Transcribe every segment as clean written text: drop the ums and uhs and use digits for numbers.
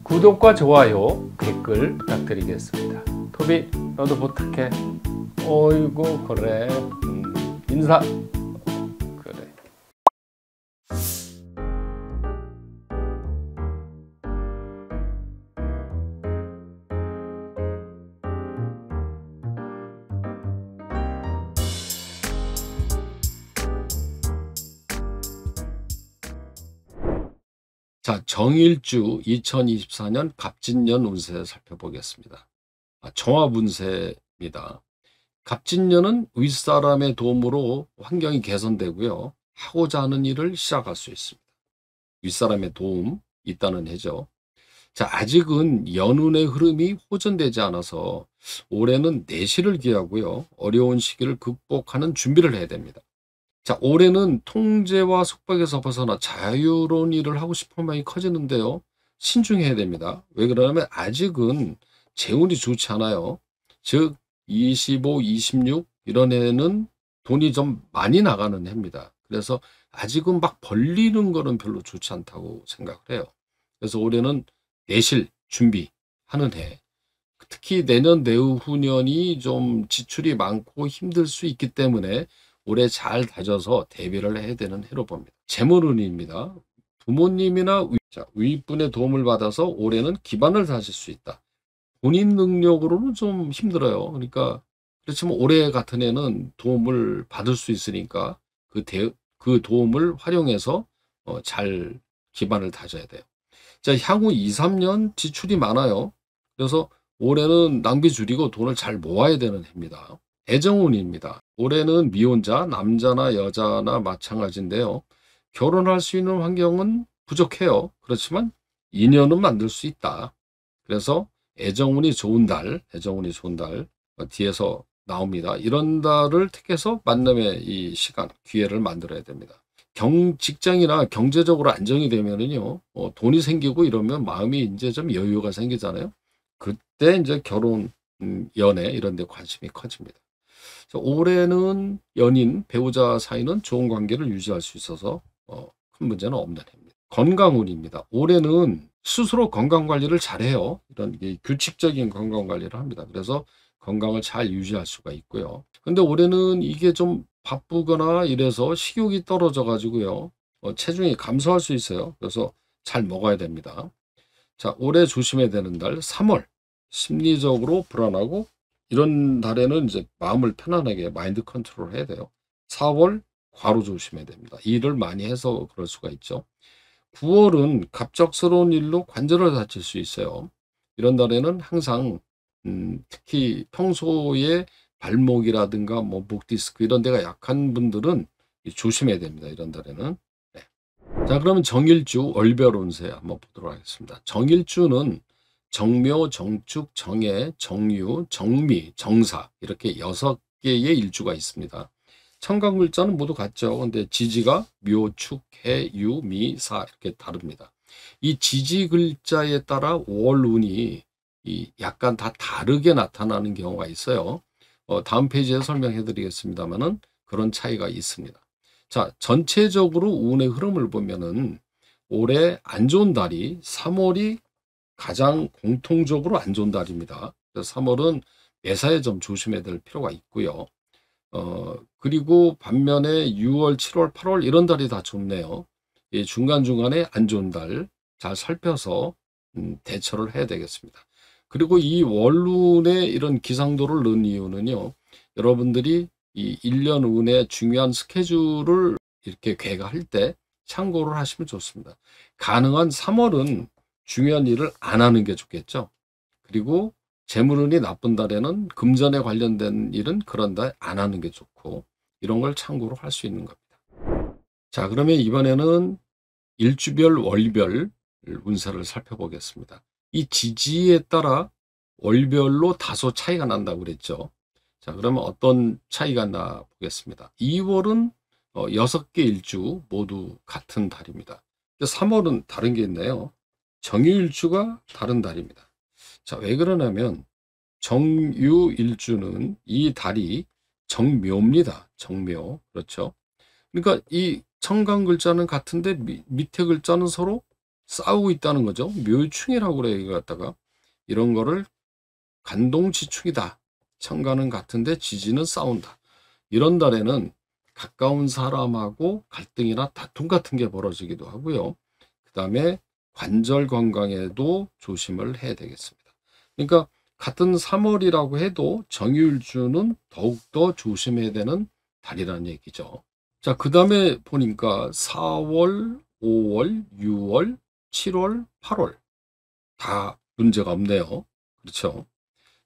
구독과 좋아요, 댓글 부탁드리겠습니다. 토비, 너도 부탁해. 어이구, 그래. 인사. 그래. 자, 정일주 2024년 갑진년 운세 살펴보겠습니다. 정합 운세입니다. 갑진년은 윗사람의 도움으로 환경이 개선되고요. 하고자 하는 일을 시작할 수 있습니다. 윗사람의 도움 있다는 해죠. 자, 아직은 연운의 흐름이 호전되지 않아서 올해는 내실을 기하고요. 어려운 시기를 극복하는 준비를 해야 됩니다. 자, 올해는 통제와 속박에서 벗어나 자유로운 일을 하고 싶은 마음이 커지는데요. 신중해야 됩니다. 왜 그러냐면 아직은 재운이 좋지 않아요. 즉 25, 26 이런 해는 돈이 좀 많이 나가는 해입니다. 그래서 아직은 막 벌리는 거는 별로 좋지 않다고 생각을 해요. 그래서 올해는 내실 준비하는 해. 특히 내년 내후년이 좀 지출이 많고 힘들 수 있기 때문에 올해 잘 다져서 대비를 해야 되는 해로 봅니다. 재물운입니다. 부모님이나 윗분의 도움을 받아서 올해는 기반을 다질 수 있다. 본인 능력으로는 좀 힘들어요. 그러니까 그렇지만 올해 같은 해는 도움을 받을 수 있으니까 그 도움을 활용해서 잘 기반을 다져야 돼요. 자, 향후 2, 3년 지출이 많아요. 그래서 올해는 낭비 줄이고 돈을 잘 모아야 되는 해입니다. 애정운입니다. 올해는 미혼자, 남자나 여자나 마찬가지인데요. 결혼할 수 있는 환경은 부족해요. 그렇지만 인연은 만들 수 있다. 그래서 애정운이 좋은 달 뒤에서 나옵니다. 이런 달을 택해서 만남의 이 시간, 기회를 만들어야 됩니다. 직장이나 경제적으로 안정이 되면은요, 돈이 생기고 이러면 마음이 이제 좀 여유가 생기잖아요. 그때 이제 결혼, 연애 이런 데 관심이 커집니다. 올해는 연인, 배우자 사이는 좋은 관계를 유지할 수 있어서 큰 문제는 없는 해입니다. 건강운입니다. 올해는 스스로 건강관리를 잘해요. 이런 규칙적인 건강관리를 합니다. 그래서 건강을 잘 유지할 수가 있고요. 근데 올해는 이게 좀 바쁘거나 이래서 식욕이 떨어져 가지고요. 체중이 감소할 수 있어요. 그래서 잘 먹어야 됩니다. 자, 올해 조심해야 되는 달 3월. 심리적으로 불안하고 이런 달에는 이제 마음을 편안하게 마인드 컨트롤 해야 돼요. 4월 과로 조심해야 됩니다. 일을 많이 해서 그럴 수가 있죠. 9월은 갑작스러운 일로 관절을 다칠 수 있어요. 이런 달에는 항상 특히 평소에 발목이라든가 목 디스크 이런 데가 약한 분들은 조심해야 됩니다. 이런 달에는. 네. 자, 그러면 정일주 월별 운세 한번 보도록 하겠습니다. 정일주는 정묘, 정축, 정해, 정유, 정미, 정사 이렇게 6개의 일주가 있습니다. 천간글자는 모두 같죠. 근데 지지가 묘, 축, 해, 유, 미, 사 이렇게 다릅니다. 이 지지 글자에 따라 월운이 약간 다 다르게 나타나는 경우가 있어요. 다음 페이지에 설명해 드리겠습니다만은 그런 차이가 있습니다. 자, 전체적으로 운의 흐름을 보면은 올해 안 좋은 달이 3월이 가장 공통적으로 안 좋은 달입니다. 그래서 3월은 매사에 좀 조심해야 될 필요가 있고요. 그리고 반면에 6월, 7월, 8월 이런 달이 다 좋네요. 중간중간에 안 좋은 달 잘 살펴서 대처를 해야 되겠습니다. 그리고 이 월운에 이런 기상도를 넣은 이유는요. 여러분들이 이 1년 운의 중요한 스케줄을 이렇게 계획할 때 참고를 하시면 좋습니다. 가능한 3월은 중요한 일을 안 하는 게 좋겠죠. 그리고 재물운이 나쁜 달에는 금전에 관련된 일은 그런 달 안 하는 게 좋고 이런 걸 참고로 할 수 있는 겁니다. 자, 그러면 이번에는 일주별 월별 운세를 살펴보겠습니다. 이 지지에 따라 월별로 다소 차이가 난다고 그랬죠. 자, 그러면 어떤 차이가 나 보겠습니다. 2월은 6개 일주 모두 같은 달입니다. 3월은 다른 게 있네요. 정유일주가 다른 달입니다. 자, 왜 그러냐면 정유일주는 이 달이 정묘입니다. 정묘. 그렇죠. 그러니까 이 천간 글자는 같은데 밑에 글자는 서로 싸우고 있다는 거죠. 묘충이라고 그래요. 이거 갖다가 이런 거를 간동지충이다. 천간은 같은데 지지는 싸운다. 이런 달에는 가까운 사람하고 갈등이나 다툼 같은 게 벌어지기도 하고요. 그 다음에 관절 건강에도 조심을 해야 되겠습니다. 그러니까 같은 3월이라고 해도 정유일주는 더욱더 조심해야 되는 달이라는 얘기죠. 자, 그 다음에 보니까 4월, 5월, 6월, 7월, 8월 다 문제가 없네요. 그렇죠?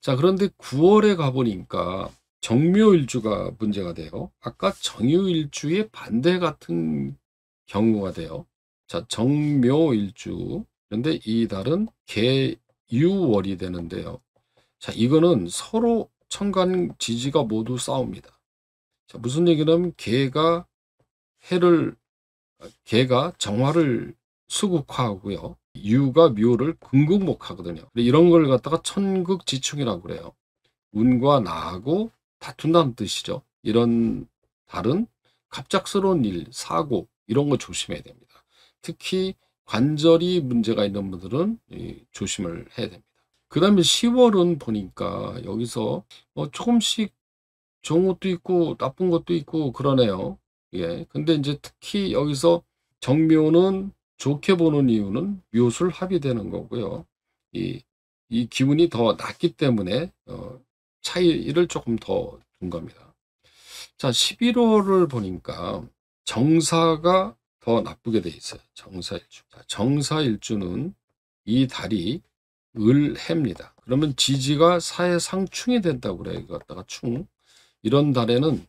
자, 그런데 9월에 가보니까 정묘일주가 문제가 돼요. 아까 정유일주의 반대 같은 경우가 돼요. 자, 정묘일주. 그런데 이 달은 개유월이 되는데요. 자, 이거는 서로 천간 지지가 모두 싸웁니다. 자, 무슨 얘기냐면 개가 정화를 수국화하고요. 유가 묘를 금극목하거든요. 이런 걸 갖다가 천극지충이라고 그래요. 운과 나하고 다툰다는 뜻이죠. 이런 달은 갑작스러운 일, 사고 이런 거 조심해야 됩니다. 특히 관절이 문제가 있는 분들은 조심을 해야 됩니다. 그 다음에 10월은 보니까 여기서 조금씩 좋은 것도 있고 나쁜 것도 있고 그러네요. 예. 근데 이제 특히 여기서 정묘는 좋게 보는 이유는 묘술 합이 되는 거고요. 이 기운이 더 낮기 때문에 차이를 조금 더 둔 겁니다. 자, 11월을 보니까 정사가 더 나쁘게 돼 있어요. 정사일주. 자, 정사일주는 이 달이 을해입니다. 그러면 지지가 사해상충이 된다고 그래요. 이거 갖다가 충. 이런 달에는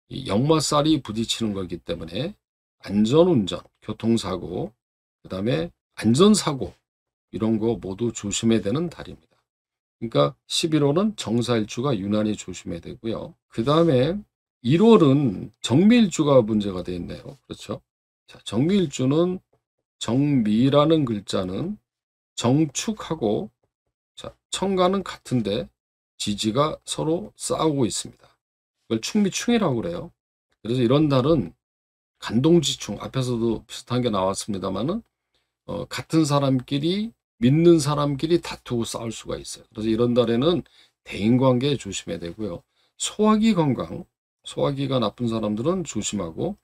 이 역마살이 부딪히는 거기 때문에 안전운전, 교통사고, 그 다음에 안전사고 이런 거 모두 조심해야 되는 달입니다. 그러니까 11월은 정사일주가 유난히 조심해야 되고요. 그 다음에 1월은 정미일주가 문제가 되어 있네요. 그렇죠? 자, 정미일주는 정미라는 글자는 정축하고 자, 천간은 같은데 지지가 서로 싸우고 있습니다. 그걸 충미충이라고 그래요. 그래서 이런 달은 간동지충, 앞에서도 비슷한 게 나왔습니다만은 같은 사람끼리 믿는 사람끼리 다투고 싸울 수가 있어요. 그래서 이런 달에는 대인관계 조심해야 되고요. 소화기 건강, 소화기가 나쁜 사람들은 조심하고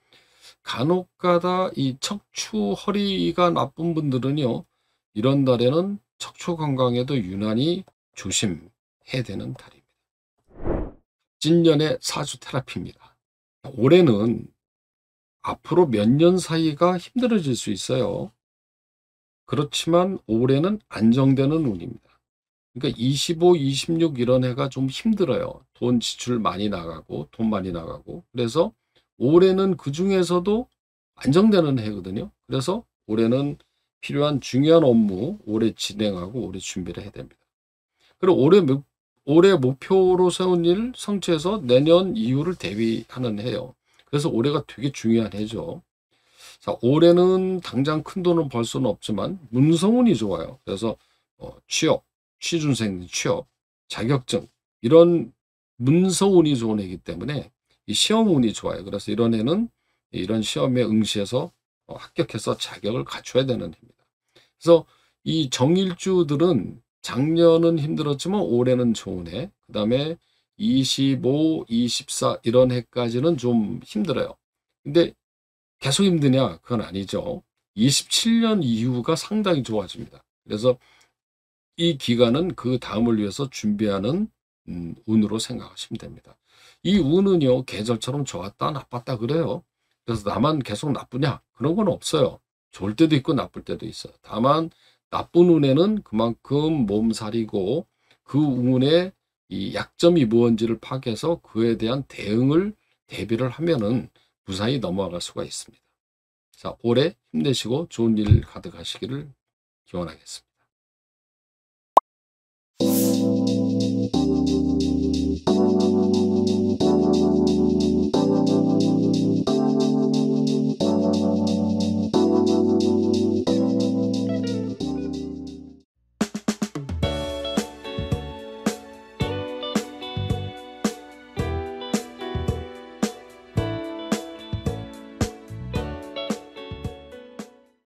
간혹가다 이 척추 허리가 나쁜 분들은요. 이런 달에는 척추 건강에도 유난히 조심해야 되는 달입니다. 진년의 사주 테라피입니다. 올해는 앞으로 몇 년 사이가 힘들어질 수 있어요. 그렇지만 올해는 안정되는 운입니다. 그러니까 25, 26 이런 해가 좀 힘들어요. 돈 지출 많이 나가고 돈 많이 나가고. 그래서 올해는 그중에서도 안정되는 해거든요. 그래서 올해는 필요한 중요한 업무 올해 진행하고 올해 준비를 해야 됩니다. 그리고 올해 목표로 세운 일 성취해서 내년 이후를 대비하는 해요. 그래서 올해가 되게 중요한 해죠. 자, 올해는 당장 큰 돈을 벌 수는 없지만 문서운이 좋아요. 그래서 취업, 취준생 취업, 자격증 이런 문서운이 좋은 해이기 때문에 이 시험운이 좋아요. 그래서 이런 해는 이런 시험에 응시해서 합격해서 자격을 갖춰야 되는 해입니다. 그래서 이 정일주들은 작년은 힘들었지만 올해는 좋은 해. 그 다음에 25, 24 이런 해까지는 좀 힘들어요. 근데 계속 힘드냐? 그건 아니죠. 27년 이후가 상당히 좋아집니다. 그래서 이 기간은 그 다음을 위해서 준비하는 운으로 생각하시면 됩니다. 이 운은요, 계절처럼 좋았다, 나빴다 그래요. 그래서 나만 계속 나쁘냐? 그런 건 없어요. 좋을 때도 있고 나쁠 때도 있어요. 다만 나쁜 운에는 그만큼 몸살이고 그 운의 이 약점이 무언지를 파악해서 그에 대한 대비를 하면은 무사히 넘어갈 수가 있습니다. 자, 올해 힘내시고 좋은 일 가득하시기를 기원하겠습니다.